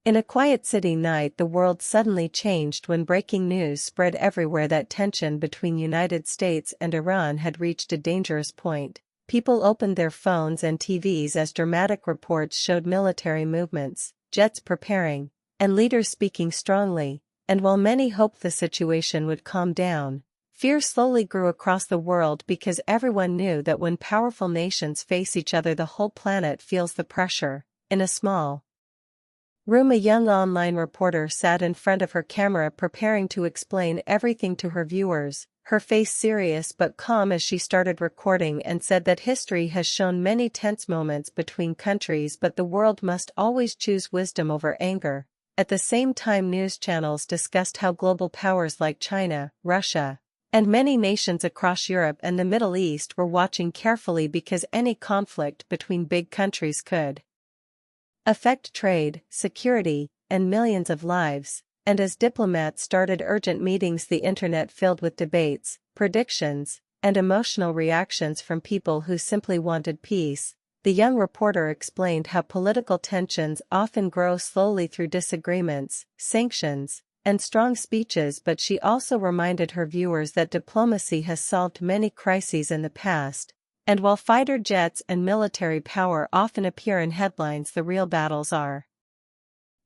In a quiet city night, the world suddenly changed when breaking news spread everywhere that tension between United States and Iran had reached a dangerous point. People opened their phones and TVs as dramatic reports showed military movements, jets preparing, and leaders speaking strongly. And while many hoped the situation would calm down, fear slowly grew across the world because everyone knew that when powerful nations face each other, the whole planet feels the pressure. In a small room, a young online reporter sat in front of her camera preparing to explain everything to her viewers, her face serious but calm as she started recording, and said that history has shown many tense moments between countries, but the world must always choose wisdom over anger. At the same time, news channels discussed how global powers like China, Russia, and many nations across Europe and the Middle East were watching carefully because any conflict between big countries could affect trade, security, and millions of lives. And as diplomats started urgent meetings, the internet filled with debates, predictions, and emotional reactions from people who simply wanted peace. The young reporter explained how political tensions often grow slowly through disagreements, sanctions, and strong speeches, but she also reminded her viewers that diplomacy has solved many crises in the past. And while fighter jets and military power often appear in headlines, the real battles are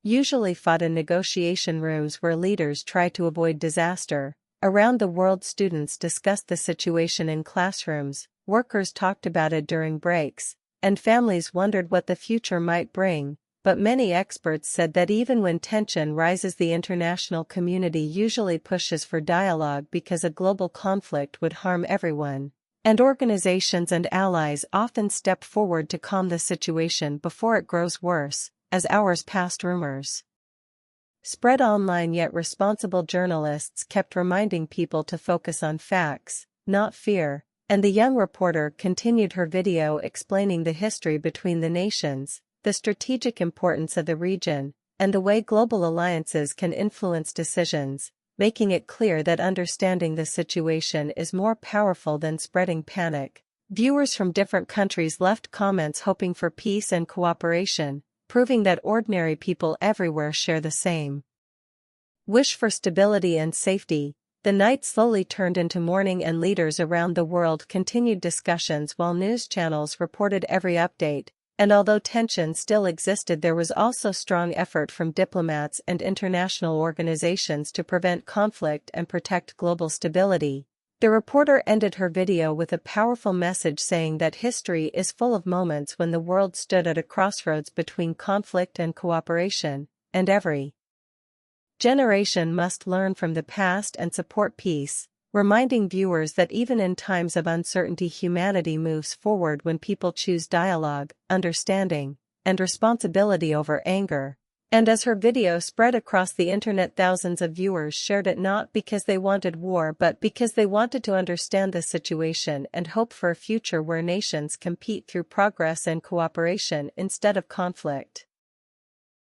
usually fought in negotiation rooms where leaders try to avoid disaster. Around the world, students discussed the situation in classrooms, workers talked about it during breaks, and families wondered what the future might bring. But many experts said that even when tension rises, the international community usually pushes for dialogue because a global conflict would harm everyone. And organizations and allies often step forward to calm the situation before it grows worse. As hours passed, rumors spread online, yet responsible journalists kept reminding people to focus on facts, not fear. And the young reporter continued her video explaining the history between the nations, the strategic importance of the region, and the way global alliances can influence decisions, making it clear that understanding the situation is more powerful than spreading panic. Viewers from different countries left comments hoping for peace and cooperation, proving that ordinary people everywhere share the same wish for stability and safety. The night slowly turned into morning, and leaders around the world continued discussions while news channels reported every update. And although tension still existed, there was also strong effort from diplomats and international organizations to prevent conflict and protect global stability. The reporter ended her video with a powerful message saying that history is full of moments when the world stood at a crossroads between conflict and cooperation, and every generation must learn from the past and support peace, reminding viewers that even in times of uncertainty, humanity moves forward when people choose dialogue, understanding, and responsibility over anger. And as her video spread across the internet, thousands of viewers shared it, not because they wanted war but because they wanted to understand the situation and hope for a future where nations compete through progress and cooperation instead of conflict.